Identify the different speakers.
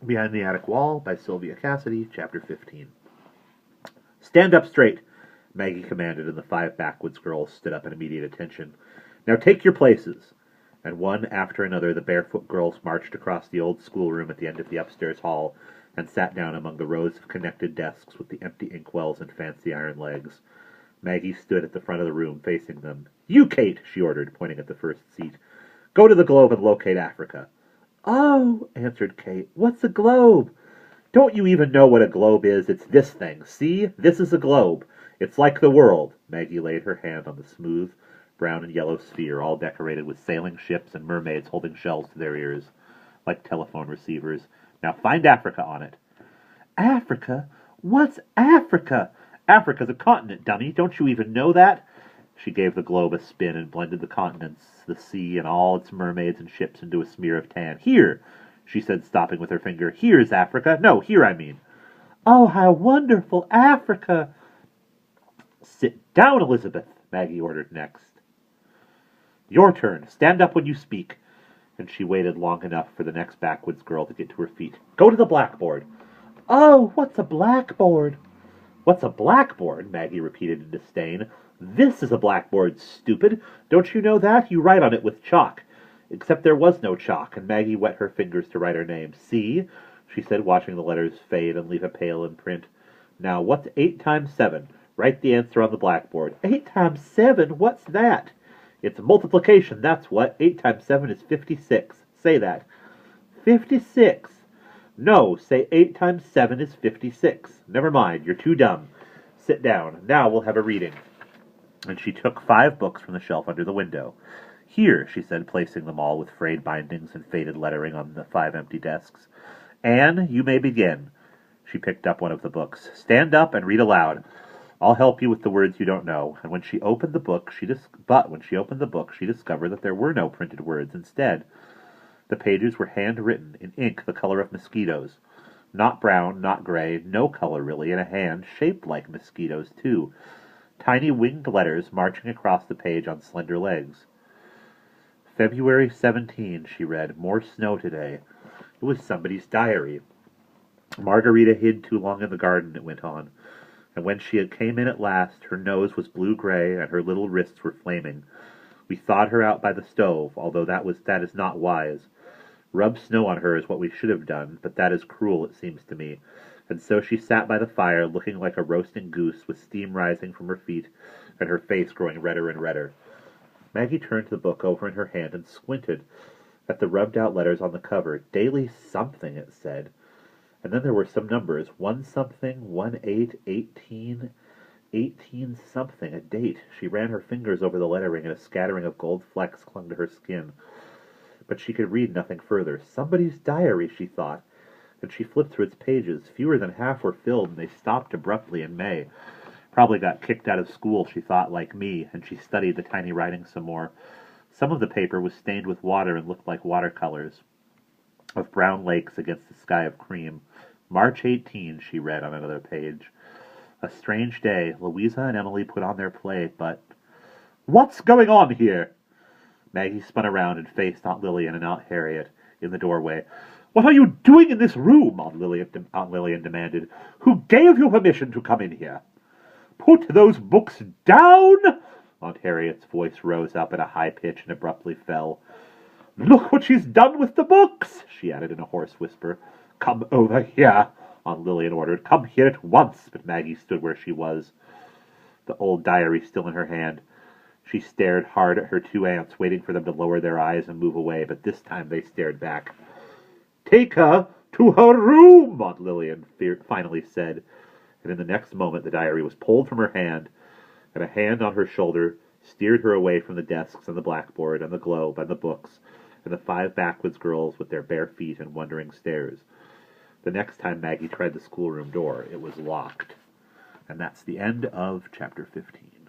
Speaker 1: Behind the Attic Wall by Sylvia Cassedy, Chapter 15. Stand up straight, Maggie commanded, and the five backwoods girls stood up in immediate attention. Now take your places. And one after another the barefoot girls marched across the old schoolroom at the end of the upstairs hall and sat down among the rows of connected desks with the empty inkwells and fancy iron legs. Maggie stood at the front of the room, facing them. You, Kate, she ordered, pointing at the first seat. Go to the globe and locate Africa. Oh, answered Kate, what's a globe? Don't you even know what a globe is? It's this thing. See? This is a globe. It's like the world. Maggie laid her hand on the smooth, brown and yellow sphere, all decorated with sailing ships and mermaids holding shells to their ears, like telephone receivers. Now find Africa on it. Africa? What's Africa? Africa's a continent, dummy. Don't you even know that? She gave the globe a spin and blended the continents, the sea, and all its mermaids and ships into a smear of tan. Here, she said, stopping with her finger. Here's Africa. No, here I mean. Oh, how wonderful, Africa! Sit down, Elizabeth, Maggie ordered next. Your turn. Stand up when you speak. And she waited long enough for the next backwoods girl to get to her feet. Go to the blackboard. Oh, what's a blackboard? What's a blackboard? Maggie repeated in disdain. This is a blackboard, stupid. Don't you know that? You write on it with chalk. Except there was no chalk, and Maggie wet her fingers to write her name. See? She said, watching the letters fade and leave a pale imprint. Now, what's 8 times 7? Write the answer on the blackboard. 8 times 7? What's that? It's multiplication, that's what. 8 times 7 is 56. Say that. 56. No, say 8 times 7 is 56. Never mind, you're too dumb. Sit down. Now we'll have a reading. And she took 5 books from the shelf under the window. Here, she said, placing them all with frayed bindings and faded lettering on the 5 empty desks. Anne, you may begin. She picked up one of the books. Stand up and read aloud. I'll help you with the words you don't know. And when she opened the book, she discovered that there were no printed words. Instead, the pages were handwritten in ink the color of mosquitoes. Not brown, not gray, no color really, and a hand shaped like mosquitoes, too. Tiny winged letters marching across the page on slender legs. February 17, she read. More snow today. It was somebody's diary. Margarita hid too long in the garden, it went on. And when she came in at last, her nose was blue-gray and her little wrists were flaming. We thawed her out by the stove, although that is not wise. Rub snow on her is what we should have done, but that is cruel, it seems to me. And so she sat by the fire, looking like a roasting goose, with steam rising from her feet, and her face growing redder and redder. Maggie turned the book over in her hand and squinted at the rubbed-out letters on the cover. Daily something, it said. And then there were some numbers. 1 something, 1/8, 18, 18 something, a date. She ran her fingers over the lettering, and a scattering of gold flecks clung to her skin. But she could read nothing further. Somebody's diary, she thought. And she flipped through its pages. Fewer than half were filled, and they stopped abruptly in May. Probably got kicked out of school, she thought, like me, and she studied the tiny writing some more. Some of the paper was stained with water and looked like watercolors of brown lakes against the sky of cream. March 18, she read on another page. A strange day. Louisa and Emily put on their play, but... What's going on here? Maggie spun around and faced Aunt Lillian and Aunt Harriet in the doorway. What are you doing in this room? Aunt Lillian demanded. Who gave you permission to come in here? Put those books down! Aunt Harriet's voice rose up at a high pitch and abruptly fell. Look what she's done with the books, she added in a hoarse whisper. Come over here, Aunt Lillian ordered. Come here at once. But Maggie stood where she was, the old diary still in her hand. She stared hard at her 2 aunts, waiting for them to lower their eyes and move away, but this time they stared back. Take her to her room, Aunt Lillian finally said, and in the next moment the diary was pulled from her hand, and a hand on her shoulder steered her away from the desks and the blackboard and the globe and the books and the 5 backwoods girls with their bare feet and wondering stares. The next time Maggie tried the schoolroom door, it was locked. And that's the end of Chapter 15.